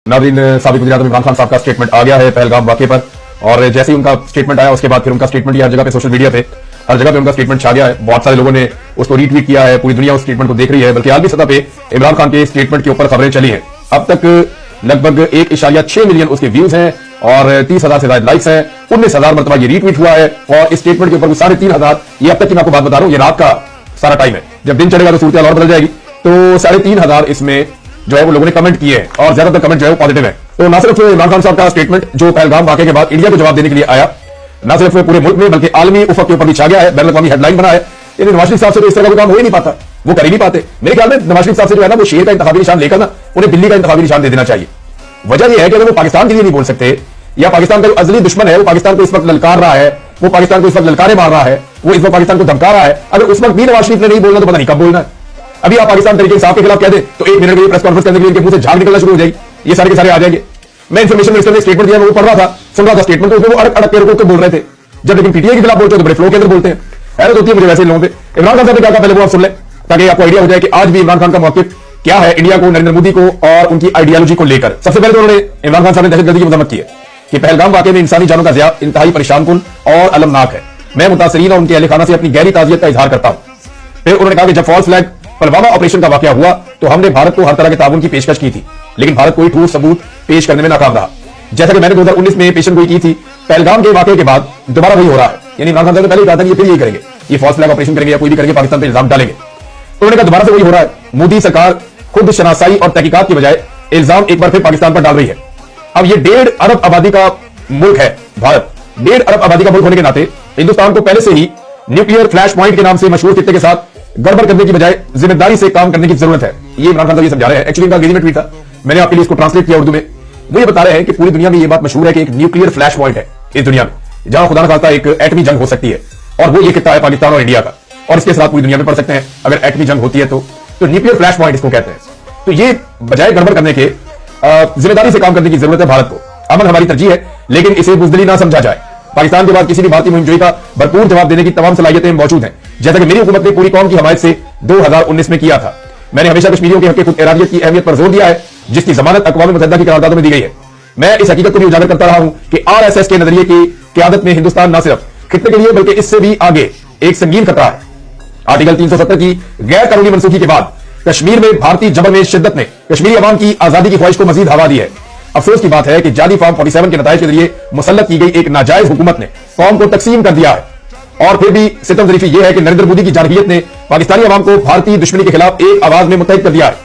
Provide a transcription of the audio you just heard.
नाज़रीन, साबिक़ वज़ीर-ए-आज़म इमरान खान साहब का स्टेटमेंट आ गया है पहलगाम वाक़े पर। और जैसे ही उनका स्टेटमेंट आया उसके बाद फिर उनका स्टेटमेंट ही हर जगह पे, सोशल मीडिया पे हर जगह पे उनका स्टेटमेंट छा गया है। बहुत सारे लोगों ने उसको रीट्वीट किया है, पूरी दुनिया उस स्टेटमेंट को देख रही है। बल्कि आलमी सतह पे इमरान खान के स्टेटमेंट के ऊपर खबरें चली हैं। अब तक लगभग 1.6 मिलियन उसके व्यूज हैं और 30,000 से ज्यादा लाइक्स हैं। 19,000 मरतबा ये रीट्वीट हुआ है और इस स्टेटमेंट के ऊपर 3,500, ये अब तक की मैं आपको बात बता रहा हूं, ये रात का सारा टाइम है। जब दिन चढ़ेगा तो सूरत और बदल जाएगी। तो 3,500 इसमें जो है वो लोगों ने कमेंट किए हैं और ज्यादातर कमेंट जो है वो पॉजिटिव है। तो ना सिर्फ इमरान खान साहब का स्टेटमेंट जो पहलगाम वाक़े के बाद इंडिया को जवाब देने के लिए आया, ना सिर्फ पूरे मुल्क में बल्कि आलमी उफक के ऊपर भी छा गया है, बैनुल-अक़वामी हेडलाइन बना है। यानी नवाज शरीफ साहब से तो इस तरह का काम हो ही नहीं पाता, वो कर ही नहीं पाते। मेरे ख्याल में नवाज शरीफ साहब से जो है ना वो शेर का इंतखाबी निशान लेकर ना उन्हें दिल्ली का इंतखाबी निशान दे देना चाहिए। वजह यह है कि अगर वो पाकिस्तान के लिए नहीं बोल सकते या पाकिस्तान का जो अजली दुश्मन है वो पाकिस्तान को इस वक्त ललकार रहा है, वो पाकिस्तान को इस वक्त ललकारे मार रहा है, वो इस वक्त पाकिस्तान को धमका रहा है, अगर उस वक्त भी नवाज शरीफ ने नहीं बोलना तो पता नहीं कब बोलना है। अभी आप पाकिस्तान तरीके इंसाफ के खिलाफ कह दें तो 1 मिनट के लिए प्रेस कॉन्फ्रेंस करने के लिए इनके मुंह से झाग निकलना शुरू हो जाएगी, ये सारे के सारे आ जाएंगे। मैं इंफॉर्मेशन मिनिस्टर ने स्टेटमेंट दिया, वो पढ़ रहा था, सुन रहा था स्टेटमेंट, तो उसमें वो अड़क अड़क के रुक के बोल रहे थे। जब लेकिन पीटीआई के खिलाफ बोलते हैं तो बड़े फ्लो के अंदर बोलते हैं। हैरत होती है मुझे वैसे लोगों पे। इमरान खान साहब ने क्या कहा पहले वो आप सुन लें ताकि आपको आइडिया हो जाए कि आज भी इमरान खान का मौक़िफ़ क्या है इंडिया को, नरेंद्र मोदी को और उनकी आइडियोलॉजी को लेकर। सबसे पहले तो उन्होंने इमरान खान साहब ने दहशतगर्दी की मजम्मत की है कि पहलगाम वाक़े में इंसानी जानों का ज़िया इंतहाई परेशानकुन और अलमनाक है। मैं मुतासरीन और उनके अहले खाना से अपनी गहरी ताज़ियत का इजहार करता हूं। फिर उन्होंने कहा कि जब फॉल्स फ्लैग पुलवामा ऑपरेशन का वाकया हुआ तो हमने भारत को हर तरह के ताउन की पेशकश की थी, लेकिन भारत कोई ठोस सबूत पेश करने में नाकाम रहा। जैसा कि मैंने 2019 में पेशन गोई की थी, पहलगाम के वाकये के बाद दोबारा वही हो रहा है। यानी इमरान खान साहब ने पहले ही कहा था कि ये फिर यही करेंगे, ये फॉल्स फ्लैग ऑपरेशन करेंगे या कोई भी करेंगे, पाकिस्तान पर इल्जाम डालेंगे। तो उन्होंने कहा दोबारा से वही हो रहा है। मोदी सरकार खुद शनासाई और तहकीकात की बजाय इल्जाम एक बार फिर पाकिस्तान पर डाल रही है। अब ये 1.5 अरब आबादी का मुल्क है भारत। 1.5 अरब आबादी का मुल्क होने के नाते हिंदुस्तान को पहले से ही न्यूक्लियर फ्लैश पॉइंट के नाम से मशहूर खित्ते के साथ गड़बड़ करने की बजाय जिम्मेदारी से काम करने की जरूरत है। ये इमरान खान साहब ये समझा रहे हैं। एक्चुअली इनका अंग्रेजी में ट्वीट था, मैंने आपके लिए इसको ट्रांसलेट किया उर्दू में। वो ये बता रहे हैं कि पूरी दुनिया में ये बात मशहूर है कि एक न्यूक्लियर फ्लैश पॉइंट है इस दुनिया में जहां खुदा न खास्ता एक एटमी जंग हो सकती है, और वो ये खित्ता है पाकिस्तान और इंडिया का, और इसके साथ पूरी दुनिया में पड़ सकते हैं अगर एटमी जंग होती है तो न्यूक्लियर फ्लैश पॉइंट इसको कहते हैं। तो ये बजाय गड़बड़ करने के जिम्मेदारी से काम करने की जरूरत है भारत को। अमन हमारी तरजीह है, लेकिन इसे बुज़दिली ना समझा जाए। पाकिस्तान के बाद किसी भी भारतीय मुहिमजोई का भरपूर जवाब देने की तमाम सलाहियतें मौजूद हैं, जैसा कि मेरी हुकूमत ने पूरी कौम की हमायत से 2019 में किया था। मैंने हमेशा कश्मीरियों के हक खुद इरादियत की अहमियत पर जोर दिया है, जिसकी जमानत अक़वाम मुत्तहिदा की करारदादों में दी गई है। मैं इस हकीकत को भी उजागर करता रहा हूं कि आरएसएस के नजरिए की क़यादत में हिंदुस्तान न सिर्फ खित्ते के लिए बल्कि इससे भी आगे एक संगीन खतरा है। आर्टिकल 370 की गैर कानूनी मनसूखी के बाद कश्मीर में भारतीय जबर में शिद्दत ने कश्मीरी अवाम की आजादी की ख्वाहिश को मजीद हवा दी है। अफसोस की बात है कि जाली फॉर्म 47 के नताइज के जरिए मुसल्लत की गई एक नाजायज हुकूमत ने कौम को तकसीम कर दिया है। और फिर भी सितम ज़रीफ़ी यह है कि नरेंद्र मोदी की जारहियत ने पाकिस्तानी अवाम को भारतीय दुश्मनी के खिलाफ एक आवाज में मुत्तहिद कर दिया है।